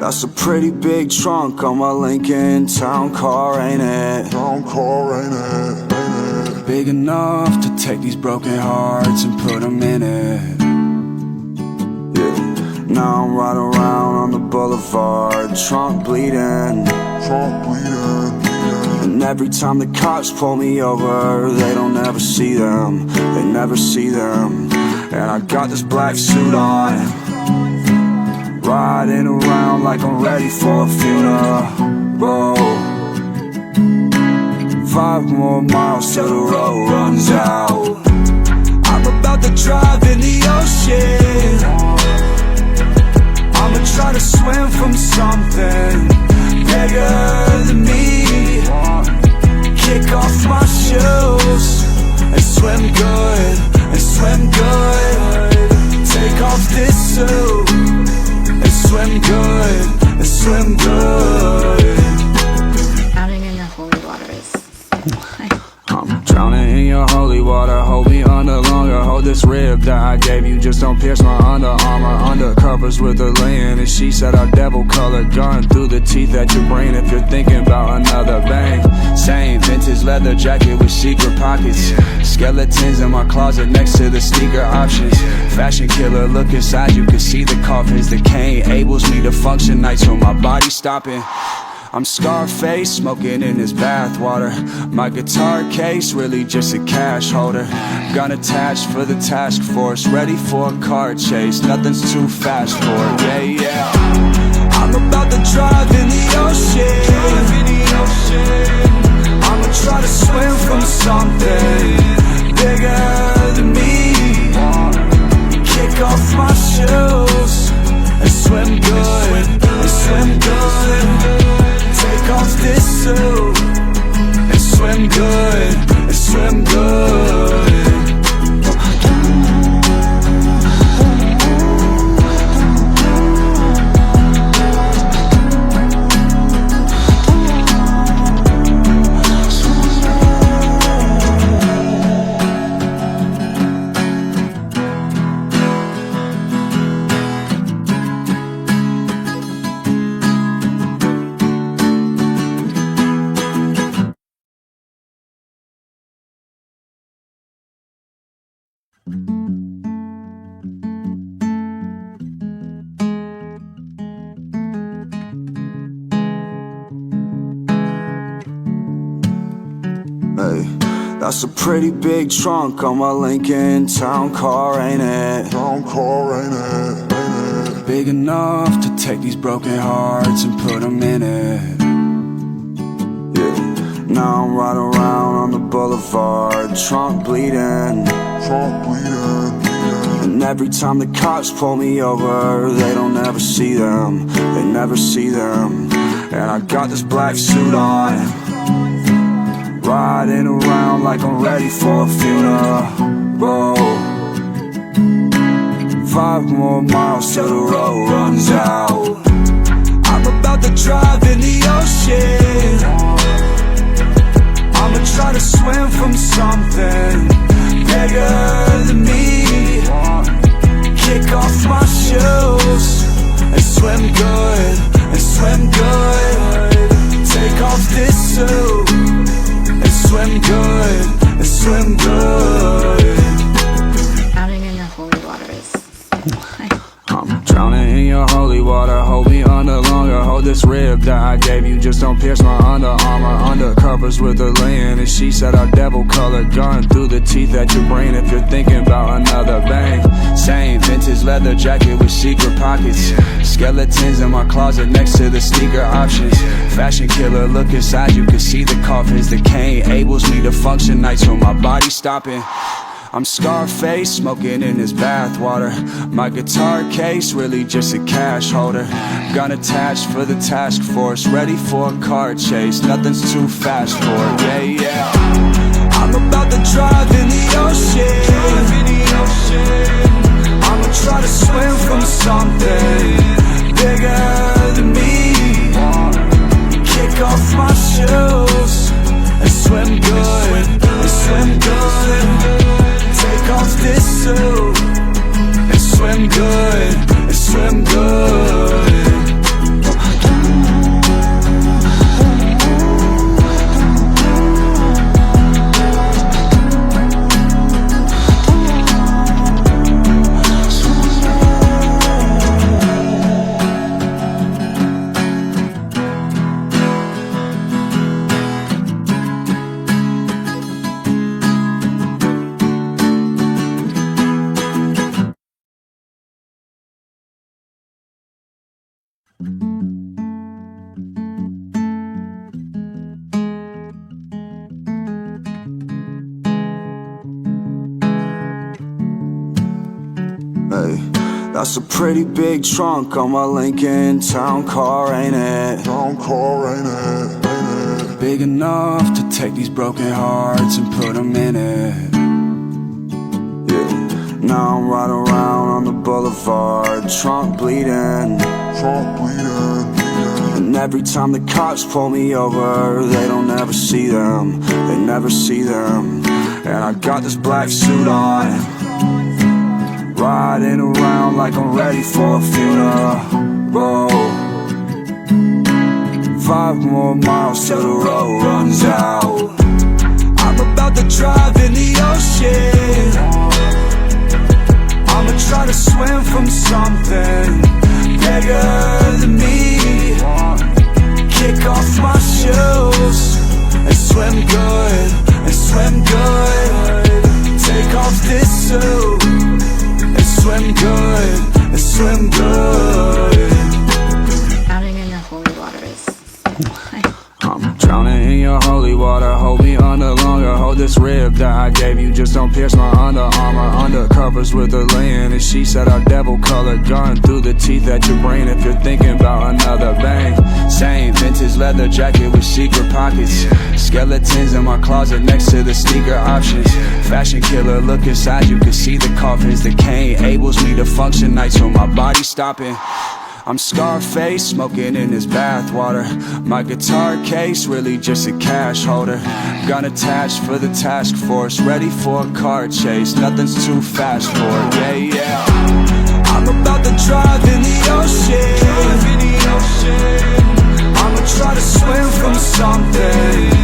That's a pretty big trunk on my Lincoln town car, ain't it? Big enough to take these broken hearts and put them in it. Yeah, now I'm riding around on the boulevard, trunk bleeding. And every time the cops pull me over, they don't ever see them, they never see them. And I got this black suit on, riding around like I'm ready for a funeral. 5 more miles till the road runs out. I'm about to drive in the ocean. I'ma try to swim from something bigger than me. Kick off my shoes and swim good, and swim good. Take off this suit and swim good, and swim good. Drowning in the holy water is I'm drowning in your holy water. Hold me under longer. Hold this rib that I gave you. Just don't pierce my Under Armour. Undercovers with a lay-in, and she said our devil colored gun through the teeth at your brain. If you're thinking about another bang, same vintage leather jacket with secret pockets. Skeletons in my closet next to the sneaker options. Fashion killer, look inside, you can see the coffins. The cane enables me to function nights when my body's stopping. I'm Scarface, smoking in his bathwater. My guitar case, really just a cash holder. Gun attached for the task force, ready for a car chase. Nothing's too fast for it, yeah, yeah. I'm about to drive in the ocean. I'ma try to swim from something bigger than me. Kick off my shoes and swim good, and swim good. Take off this suit and swim good, and swim good. Hey, that's a pretty big trunk on my Lincoln town car, ain't it? Big enough to take these broken hearts and put them in it. Yeah, now I'm riding around on the boulevard, trunk bleeding. And every time the cops pull me over, they don't ever see them, they never see them. And I got this black suit on, riding around like I'm ready for a funeral. 5 more miles till the road runs out. I'm about to drive in the ocean. I'ma try to swim from something bigger than me. Kick off my shoes and swim good, and swim good. Take off this suit and swim good, and swim good. drowning in the holy water is I'm drowning in your holy water. Hold me under longer. Hold this rib that I gave you. Just don't pierce my Under Armour. Undercovers with a lay-in, and she said our devil colored gun through the teeth at your brain. If you're thinking about another bang, same vintage leather jacket with secret pockets. Skeletons in my closet next to the sneaker options. Fashion killer, look inside, you can see the coffins. The cane enables me to function nights when my body's stopping. I'm Scarface, smoking in his bathwater. My guitar case, really just a cash holder. Gun attached for the task force, ready for a car chase. Nothing's too fast for it, yeah, yeah. I'm about to drive in the ocean. I'ma try to swim from something bigger than me. Kick off my shoes and swim good, and swim good. Take off this suit and swim good, and swim good. That's a pretty big trunk on my Lincoln town car, ain't it? Town car, ain't it? Big enough to take these broken hearts and put them in it. Yeah. Now I'm riding around on the boulevard, trunk bleeding. Trunk bleeding. And every time the cops pull me over, they don't ever see them. They never see them. And I got this black suit on, riding around like I'm ready for a funeral. 5 more miles till the road runs out. I'm about to drive in the ocean. I'ma try to swim from something bigger than me. Kick off my shoes and swim good, and swim good. Take off this suit and swim good, and swim good. Drowning in your holy waters. I'm drowning in your holy water. Hold me under longer. Hold this rib that I gave you. Just don't pierce my Under Armour. Undercovers with her laying. And she said our devil color gun through the teeth at your brain. If you're thinking about another bang. Same vintage leather jacket with secret pockets. Skeletons in my closet next to the sneaker options. Fashion killer, look inside, you can see the coffins. The cane enables me to function nights when my body's stopping. I'm Scarface, smoking in this bathwater. My guitar case, really just a cash holder. Gun attached for the task force, ready for a car chase. Nothing's too fast for it, yeah, yeah. I'm about to drive in the ocean. I'ma try to swim from something